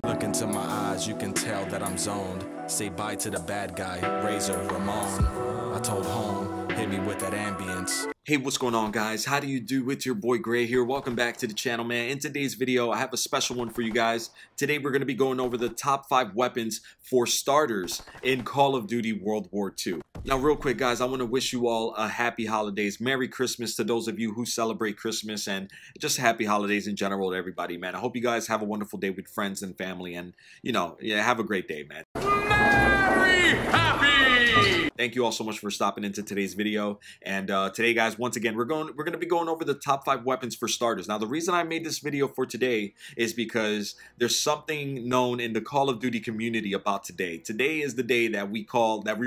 Look into my eyes, you can tell that I'm zoned. Say bye to the bad guy, Razor Ramon. I told home, hit me with that ambience. Hey, what's going on, guys? How do you do? It's your boy Gray here. Welcome back to the channel, man. In today's video, I have a special one for you guys. Today, we're going to be going over the top 5 weapons for starters in Call of Duty World War II. Now, real quick, guys, I want to wish you all a happy holidays. Merry Christmas to those of you who celebrate Christmas, and just happy holidays in general to everybody, man. I hope you guys have a wonderful day with friends and family, and, you know, yeah, have a great day, man. Merry Happy! Thank you all so much for stopping into today's video. And today, guys, once again, we're going to be going over the top 5 weapons for starters. Now, the reason I made this video for today is because there's something known in the Call of Duty community about today. Today is the day that we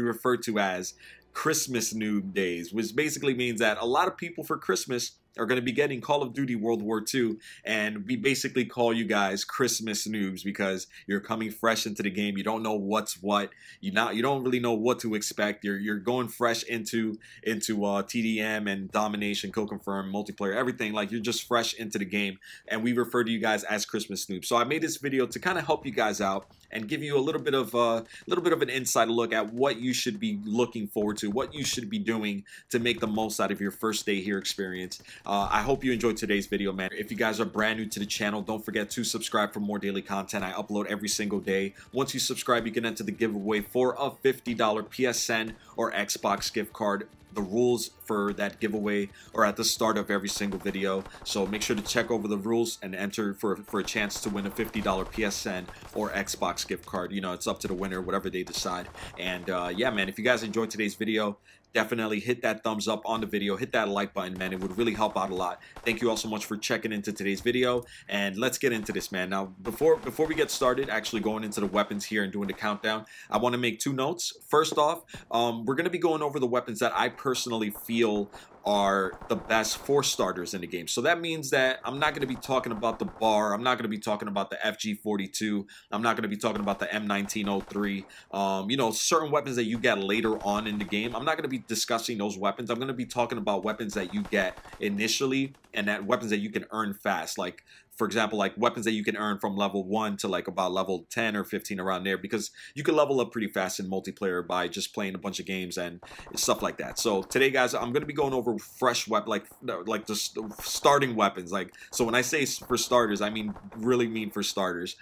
refer to as Christmas Noob Days, which basically means that a lot of people for Christmas are going to be getting Call of Duty World War II, and we basically call you guys Christmas noobs because you're coming fresh into the game. You don't know what's what. You don't really know what to expect. You're going fresh into TDM and domination, kill confirm, multiplayer, everything. Like, you're just fresh into the game, and we refer to you guys as Christmas noobs. So I made this video to kind of help you guys out and give you a little bit of an inside look at what you should be looking forward to, what you should be doing to make the most out of your first day here experience. I hope you enjoyed today's video, man. If you guys are brand new to the channel, don't forget to subscribe for more daily content. I upload every single day. Once you subscribe, you can enter the giveaway for a $50 PSN or Xbox gift card. The rules for that giveaway are at the start of every single video, so make sure to check over the rules and enter for a chance to win a $50 PSN or Xbox gift card. You know, it's up to the winner, whatever they decide. And yeah, man, if you guys enjoyed today's video, definitely hit that thumbs up on the video, hit that like button, man. It would really help out a lot. Thank you all so much for checking into today's video, and let's get into this, man. Now, before we get started, actually going into the weapons here and doing the countdown, I want to make 2 notes. First off, we're going to be going over the weapons that I personally feel are the best for starters in the game. So that means that I'm not going to be talking about the BAR. I'm not going to be talking about the FG42. I'm not going to be talking about the M1903. You know, certain weapons that you get later on in the game. I'm not going to be discussing those weapons. I'm going to be talking about weapons that you get initially and that weapons that you can earn fast. Like, for example, like weapons that you can earn from level 1 to like about level 10 or 15 around there, because you can level up pretty fast in multiplayer by just playing a bunch of games and stuff like that. So today, guys, I'm going to be going over fresh weapon, like just starting weapons. Like, so when I say for starters, I really mean for starters.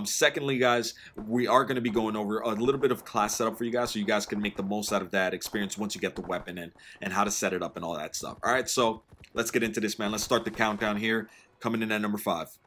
Secondly, guys, we are going to be going over a little bit of class setup for you guys, so you guys can make the most out of that experience once you get the weapon and how to set it up and all that stuff. All right, so let's get into this, man. Let's start the countdown here. Coming in at number 5.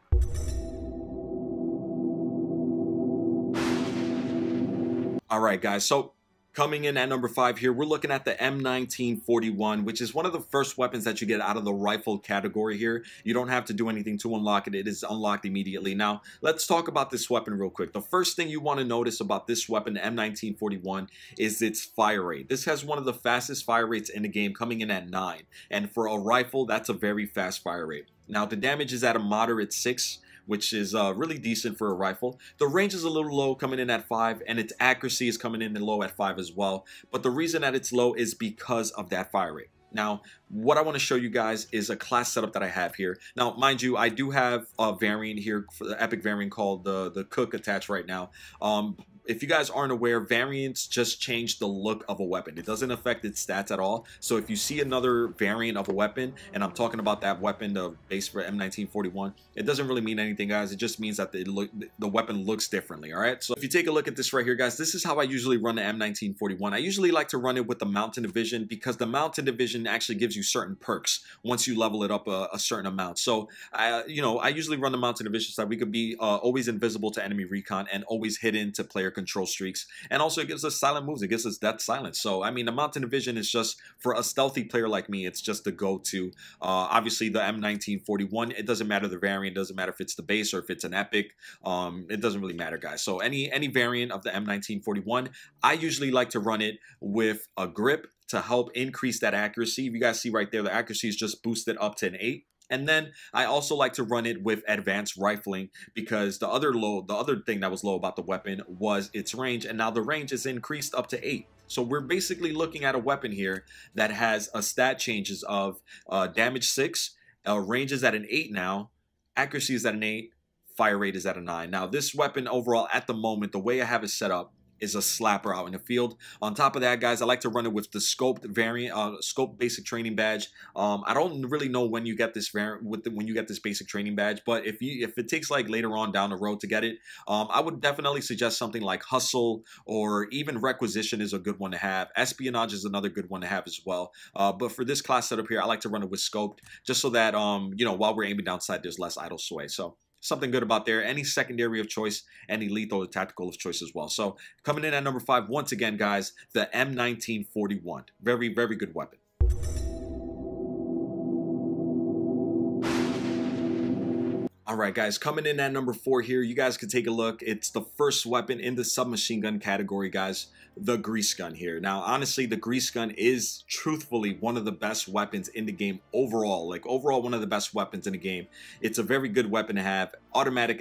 All right, guys, so coming in at number 5 here, we're looking at the M1941, which is one of the first weapons that you get out of the rifle category here. You don't have to do anything to unlock it. It is unlocked immediately. Now, let's talk about this weapon real quick. The first thing you want to notice about this weapon, the M1941, is its fire rate. This has one of the fastest fire rates in the game, coming in at 9. And for a rifle, that's a very fast fire rate. Now, the damage is at a moderate 6, which is really decent for a rifle. The range is a little low, coming in at 5, and its accuracy is coming in low at 5 as well. But the reason that it's low is because of that fire rate. Now, what I want to show you guys is a class setup that I have here. Now, mind you, I do have a variant here, for the epic variant called the Cook attached right now. If you guys aren't aware, variants just change the look of a weapon. It doesn't affect its stats at all. So if you see another variant of a weapon, and I'm talking about that weapon, the base for M1941, it doesn't really mean anything, guys. It just means that the weapon looks differently, all right? So if you take a look at this right here, guys, this is how I usually run the M1941. I usually like to run it with the Mountain Division because the Mountain Division actually gives you certain perks once you level it up a certain amount. So, you know, I usually run the Mountain Division so that we could be always invisible to enemy recon and always hidden to player control streaks, and also it gives us silent moves. It gives us death silence. So I mean, the Mountain Division is just, for a stealthy player like me, it's just the go-to. Obviously the M1941, it doesn't matter the variant, it doesn't matter if it's the base or if it's an epic. It doesn't really matter, guys. So any variant of the M1941, I usually like to run it with a grip to help increase that accuracy. You guys see right there, the accuracy is just boosted up to an 8. And then I also like to run it with advanced rifling because the other thing that was low about the weapon was its range, and now the range is increased up to 8. So we're basically looking at a weapon here that has a stat changes of damage 6, range is at an 8 now, accuracy is at an 8, fire rate is at a 9. Now this weapon overall at the moment, the way I have it set up, is a slapper out in the field. On top of that, guys, I like to run it with the scoped variant, scope basic training badge. I don't really know when you get this variant when you get this basic training badge, but if it takes like later on down the road to get it, I would definitely suggest something like hustle, or even requisition is a good one to have. Espionage is another good one to have as well. But for this class setup here, I like to run it with scoped, just so that you know, while we're aiming down sight, there's less idle sway. So something good about there. Any secondary of choice, any lethal or tactical of choice as well. So coming in at number 5, once again, guys, the M1941. Very, very good weapon. All right, guys, coming in at number 4 here, you guys can take a look. It's the first weapon in the submachine gun category, guys, the grease gun here. Now, honestly, the grease gun is truthfully one of the best weapons in the game overall. Like, overall, one of the best weapons in the game. It's a very good weapon to have. Automatic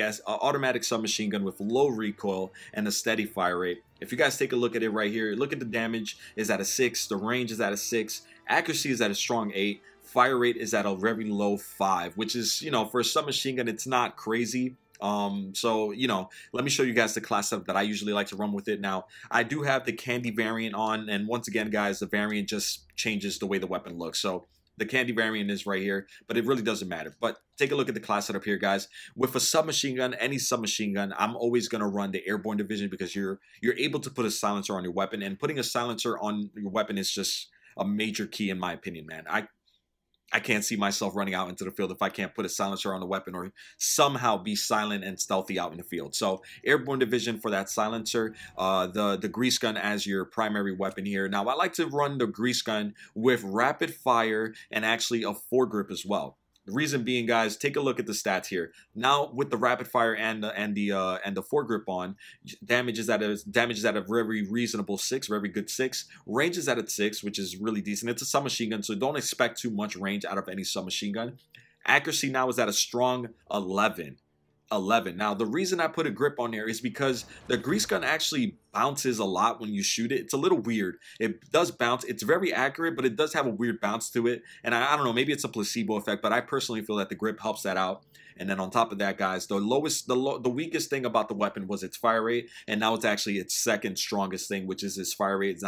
submachine gun with low recoil and a steady fire rate. If you guys take a look at it right here, look at the damage is at a 6, the range is at a 6, accuracy is at a strong 8. Fire rate is at a very low 5, which is, you know, for a submachine gun, it's not crazy. So, you know, let me show you guys the class setup that I usually like to run with it. Now, I do have the candy variant on, and once again, guys, the variant just changes the way the weapon looks. So the candy variant is right here, but it really doesn't matter. But take a look at the class setup here, guys. With a submachine gun, any submachine gun, I'm always going to run the airborne division, because you're able to put a silencer on your weapon, and putting a silencer on your weapon is just a major key in my opinion, man. I can't see myself running out into the field if I can't put a silencer on the weapon or somehow be silent and stealthy out in the field. So airborne division for that silencer, the grease gun as your primary weapon here. Now I like to run the grease gun with rapid fire and actually a foregrip as well. The reason being, guys, take a look at the stats here. Now with the rapid fire and the foregrip on, damage is at a very reasonable 6, very good 6. Range is at a 6, which is really decent. It's a submachine gun, so don't expect too much range out of any submachine gun. Accuracy now is at a strong 11. Now, the reason I put a grip on there is because the grease gun actually bounces a lot when you shoot it. It's a little weird. It does bounce. It's very accurate, but it does have a weird bounce to it. And I don't know, maybe it's a placebo effect, but I personally feel that the grip helps that out. And then on top of that, guys, the weakest thing about the weapon was its fire rate, and now it's actually its second strongest thing, which is its fire rate. It's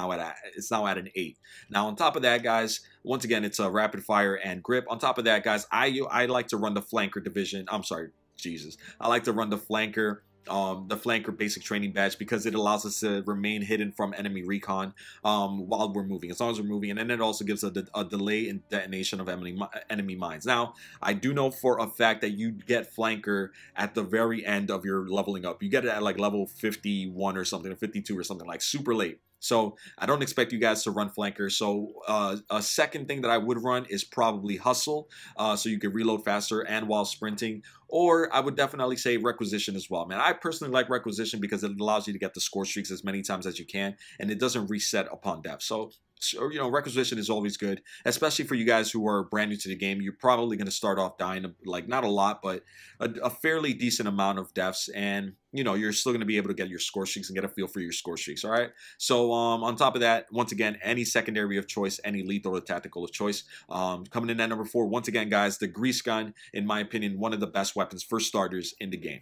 now at an 8. Now on top of that, guys, once again, it's a rapid fire and grip. On top of that, guys, I like to run the flanker division. I'm sorry. Jesus, I like to run the flanker basic training badge, because it allows us to remain hidden from enemy recon while we're moving, as long as we're moving, and then it also gives a delay in detonation of enemy mines. Now, I do know for a fact that you get flanker at the very end of your leveling up. You get it at like level 51 or something, or 52 or something, like super late. So I don't expect you guys to run flanker. So a second thing that I would run is probably hustle, so you can reload faster and while sprinting. Or I would definitely say requisition as well, man. I personally like requisition because it allows you to get the score streaks as many times as you can, and it doesn't reset upon death. So, you know, requisition is always good, especially for you guys who are brand new to the game. You're probably going to start off dying, like, not a lot, but a fairly decent amount of deaths, and you know, you're still going to be able to get your score streaks and get a feel for your score streaks. All right. So on top of that, once again, any secondary of choice, any lethal or tactical of choice. Coming in at number 4, once again, guys, the grease gun, in my opinion, one of the best weapons for starters in the game.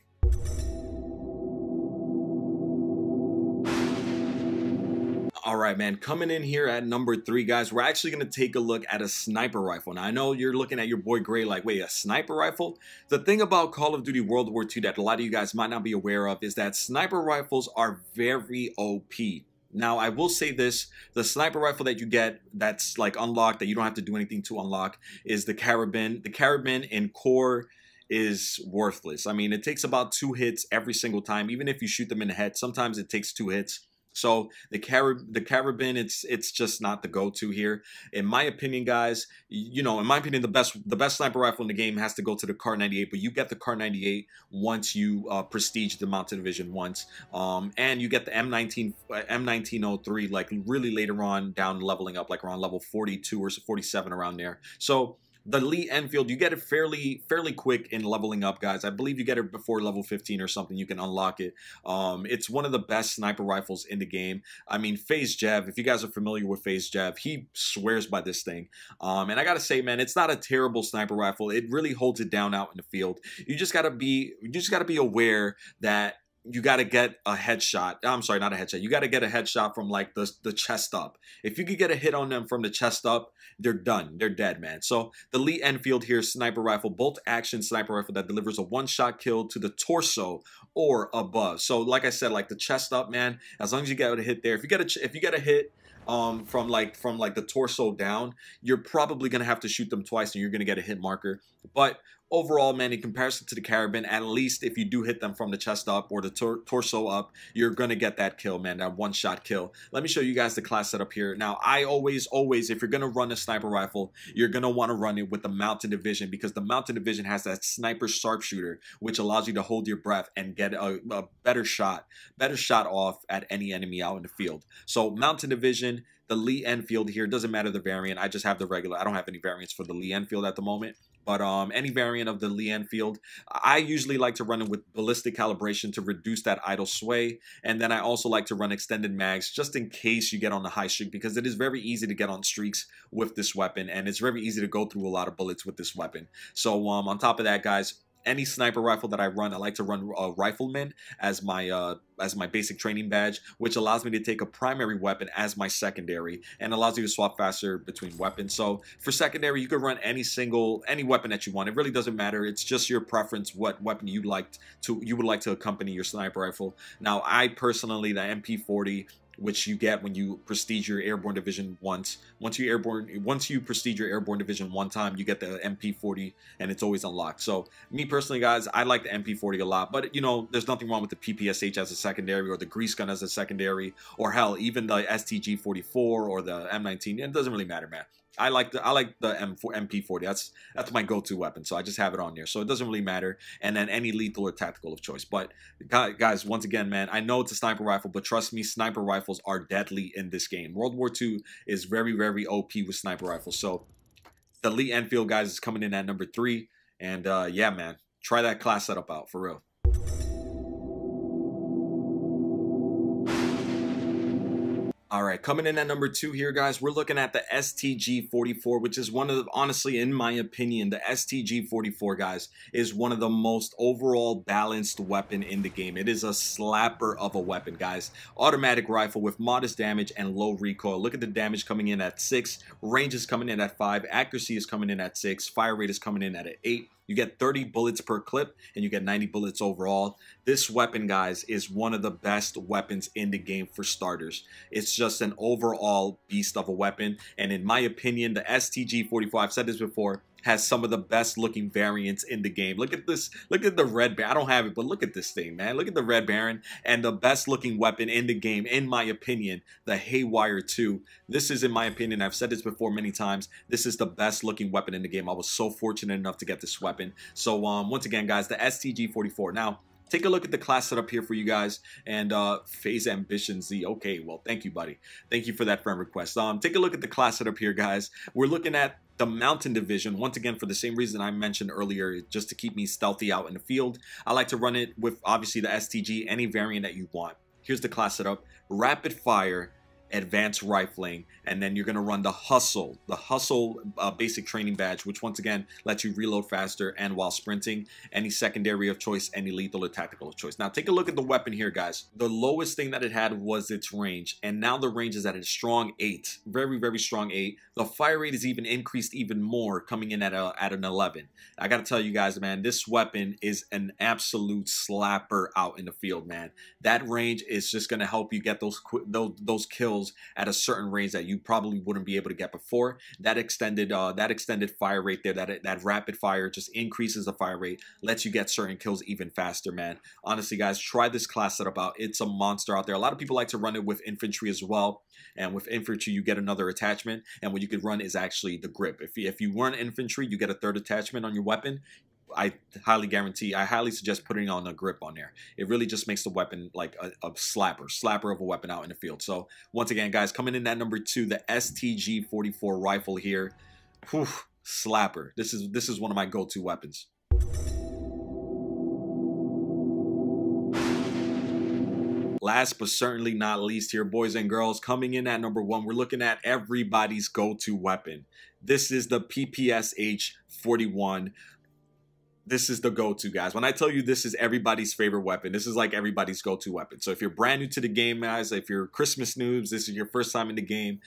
All right, man, coming in here at number 3, guys, we're actually going to take a look at a sniper rifle. Now, I know you're looking at your boy Gray like, wait, a sniper rifle? The thing about Call of Duty World War II that a lot of you guys might not be aware of is that sniper rifles are very OP. Now, I will say this, the sniper rifle that you get that's like unlocked, that you don't have to do anything to unlock, is the carabin. The carabin in core is worthless. I mean, it takes about 2 hits every single time, even if you shoot them in the head. Sometimes it takes 2 hits. So the carabin, it's just not the go-to here, in my opinion, guys. You know, in my opinion, the best sniper rifle in the game has to go to the Kar 98, but you get the Kar 98 once you prestige the Mounted Division once, and you get the M1903 like really later on down leveling up, like around level 42 or 47 around there. So The Lee Enfield, you get it fairly quick in leveling up, guys. I believe you get it before level 15 or something. You can unlock it. It's one of the best sniper rifles in the game. I mean, Phase Jab, if you guys are familiar with Phase Jab, he swears by this thing. And I gotta say, man, it's not a terrible sniper rifle. It really holds it down out in the field. You just gotta be aware that you got to get a headshot. I'm sorry, not a headshot. You got to get a headshot from like the chest up. If you could get a hit on them from the chest up, they're done. They're dead, man. So the Lee Enfield here, sniper rifle, bolt action sniper rifle that delivers a one-shot kill to the torso or above. So like I said, like the chest up, man, as long as you get a hit there, if you get a hit from like the torso down, you're probably gonna have to shoot them twice and you're gonna get a hit marker. But overall, man, in comparison to the Carabin, at least if you do hit them from the chest up or the torso up, you're gonna get that kill, man, that one-shot kill. Let me show you guys the class setup here. Now, I always, if you're gonna run a sniper rifle, you're gonna want to run it with the Mountain Division, because the Mountain Division has that sniper sharpshooter, which allows you to hold your breath and get a better shot off at any enemy out in the field. So Mountain Division, the Lee Enfield here, doesn't matter the variant. I just have the regular. I don't have any variants for the Lee Enfield at the moment. But any variant of the Lee Enfield, I usually like to run it with ballistic calibration to reduce that idle sway. And then I also like to run extended mags just in case you get on the high streak, because it is very easy to get on streaks with this weapon. And it's very easy to go through a lot of bullets with this weapon. So on top of that, guys, any sniper rifle that I run, I like to run a Rifleman as my basic training badge, which allows me to take a primary weapon as my secondary and allows you to swap faster between weapons. So for secondary, you can run any weapon that you want. It really doesn't matter. It's just your preference what weapon you would like to accompany your sniper rifle. Now, I personally, the MP40, which you get when you prestige your airborne division once. Once you prestige your airborne division one time, you get the MP40 and it's always unlocked. So me personally, guys, I like the MP40 a lot, but you know, there's nothing wrong with the PPSH as a secondary or the grease gun as a secondary, or hell, even the STG-44 or the M19. It doesn't really matter, man. I like the MP40. That's my go-to weapon, so I just have it on there. So it doesn't really matter. And then any lethal or tactical of choice. But guys, once again, man, I know it's a sniper rifle, but trust me, sniper rifles are deadly in this game. World War II is very, very OP with sniper rifles. So the Lee Enfield, guys, is coming in at number 3. And yeah, man, try that class setup out for real. All right, coming in at number 2 here, guys, we're looking at the STG-44, which is one of the, honestly, in my opinion, the STG-44, guys, is one of the most overall balanced weapon in the game. It is a slapper of a weapon, guys. Automatic rifle with modest damage and low recoil. Look at the damage coming in at 6, range is coming in at 5, accuracy is coming in at 6, fire rate is coming in at 8. You get 30 bullets per clip, and you get 90 bullets overall. This weapon, guys, is one of the best weapons in the game for starters. It's just an overall beast of a weapon, and in my opinion, the STG-44, I've said this before, has some of the best looking variants in the game. Look at this. Look at the Red Baron. I don't have it, but look at this thing, man. Look at the Red Baron, and the best looking weapon in the game, in my opinion, the Haywire 2. This is, in my opinion, I've said this before many times, this is the best looking weapon in the game. I was so fortunate enough to get this weapon. So once again, guys, the STG-44. Now, take a look at the class setup here for you guys, and Phase Ambition Z. Okay, well, thank you, buddy. Thank you for that friend request. Take a look at the class setup here, guys. We're looking at the Mountain Division, once again, for the same reason I mentioned earlier, just to keep me stealthy out in the field. I like to run it with, obviously, the STG, any variant that you want. Here's the class setup. Rapid fire, advanced rifling, and then you're going to run the hustle basic training badge, which once again lets you reload faster and while sprinting, any secondary of choice, any lethal or tactical of choice. Now take a look at the weapon here, guys. The lowest thing that it had was its range, and now the range is at a strong 8, very, very strong 8. The fire rate is even increased even more, coming in at an 11. I gotta tell you guys, man, this weapon is an absolute slapper out in the field, man. That range is just gonna help you get those kills at a certain range that you probably wouldn't be able to get before. That extended fire rate there, that rapid fire just increases the fire rate, lets you get certain kills even faster, man. Honestly, guys, try this class setup out. It's a monster out there. A lot of people like to run it with infantry as well, and with infantry you get another attachment, and what you could run is actually the grip. If you run infantry, you get a 3rd attachment on your weapon. I highly suggest putting on a grip on there. It really just makes the weapon like a slapper of a weapon out in the field. So once again, guys, coming in at number 2, the STG-44 rifle here. Whew, slapper. This is one of my go-to weapons. Last but certainly not least here, boys and girls, coming in at number 1, we're looking at everybody's go-to weapon. This is the PPSH 41. This is the go-to, guys. When I tell you this is everybody's favorite weapon, this is like everybody's go-to weapon. So if you're brand new to the game, guys, if you're Christmas noobs, this is your first time in the game,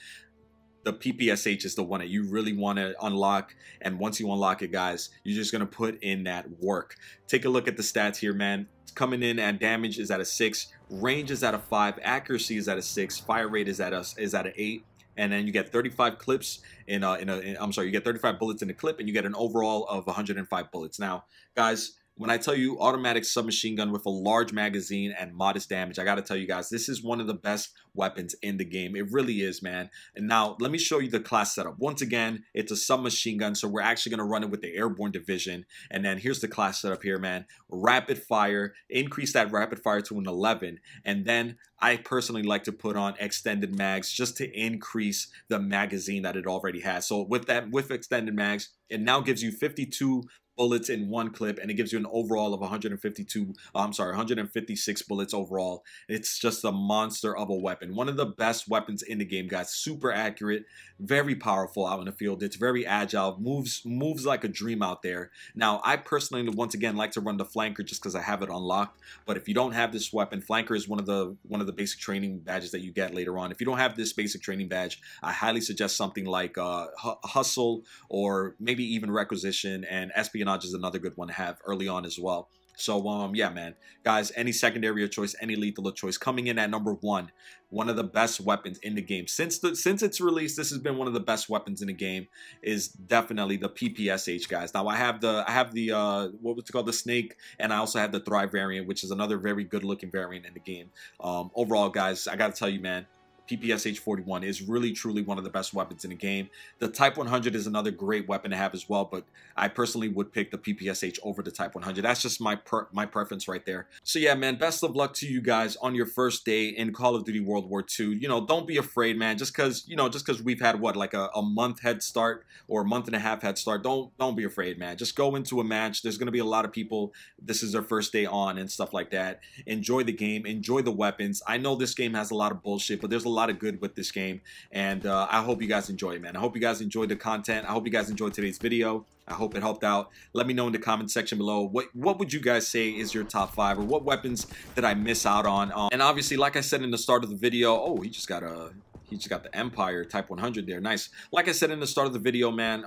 the PPSH is the one that you really want to unlock. And once you unlock it, guys, you're just going to put in that work. Take a look at the stats here, man. Coming in at damage is at a 6, range is at a 5, accuracy is at a 6, fire rate is at a 8, and then you get 35 clips you get 35 bullets in the clip, and you get an overall of 105 bullets. Now, guys, when I tell you automatic submachine gun with a large magazine and modest damage, I gotta tell you guys, this is one of the best weapons in the game. It really is, man. And now, let me show you the class setup. Once again, it's a submachine gun, so we're actually gonna run it with the airborne division. And then here's the class setup here, man. Rapid fire, increase that rapid fire to an 11. And then I personally like to put on extended mags just to increase the magazine that it already has. So with extended mags, it now gives you 52 bullets in one clip, and it gives you an overall of 156 bullets overall. It's just a monster of a weapon. One of the best weapons in the game, guys. Super accurate, very powerful out in the field. It's very agile, moves like a dream out there. Now, I personally, once again, like to run the flanker just because I have it unlocked. But if you don't have this weapon, flanker is one of the basic training badges that you get later on. If you don't have this basic training badge, I highly suggest something like hustle, or maybe even requisition, and espionage is another good one to have early on as well. So yeah, man, guys, any secondary of choice, any lethal of choice. Coming in at number 1, one of the best weapons in the game since its release. This has been one of the best weapons in the game, is definitely the PPSH, guys. Now I have the what was it called, the snake, and I also have the Thrive variant, which is another very good looking variant in the game. Overall, guys, I gotta tell you, man, PPSH 41 is really truly one of the best weapons in the game. The Type 100 is another great weapon to have as well, but I personally would pick the PPSH over the Type 100. That's just my preference right there. So yeah, man, best of luck to you guys on your first day in Call of Duty World War II. You know, don't be afraid, man. Just because we've had what, like a month head start or a month and a half head start, don't be afraid, man. Just go into a match. There's going to be a lot of people, this is their first day on and stuff like that. Enjoy the game, enjoy the weapons. I know this game has a lot of bullshit, but there's a lot of good with this game, and I hope you guys enjoy it, man. I hope you guys enjoyed the content. I hope you guys enjoyed today's video. I hope it helped out. Let me know in the comment section below what would you guys say is your top 5, or what weapons did I miss out on. And obviously, like I said in the start of the video, oh, he just got the Empire Type 100 there. Nice. Like I said in the start of the video, man,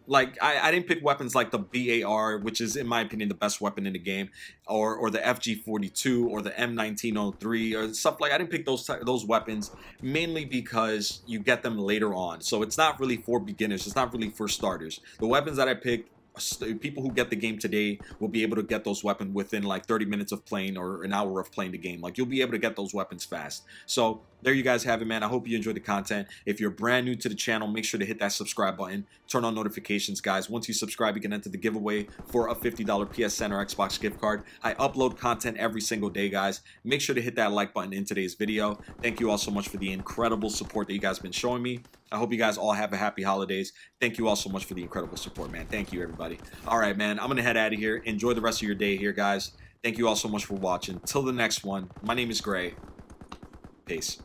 like I didn't pick weapons like the BAR, which is in my opinion the best weapon in the game, or the FG42 or the M1903 or stuff like. I didn't pick those weapons mainly because you get them later on. So it's not really for beginners. It's not really for starters. The weapons that I picked, people who get the game today will be able to get those weapons within like 30 minutes of playing, or an hour of playing the game. Like, you'll be able to get those weapons fast. So there you guys have it, man. I hope you enjoyed the content. If you're brand new to the channel, make sure to hit that subscribe button, turn on notifications, guys. Once you subscribe, you can enter the giveaway for a $50 PSN or Xbox gift card. I upload content every single day, guys. Make sure to hit that like button in today's video. Thank you all so much for the incredible support that you guys have been showing me. I hope you guys all have a happy holidays. Thank you all so much for the incredible support, man. Thank you, everybody. All right, man, I'm gonna head out of here. Enjoy the rest of your day here, guys. Thank you all so much for watching. Till the next one, my name is Gray. Peace.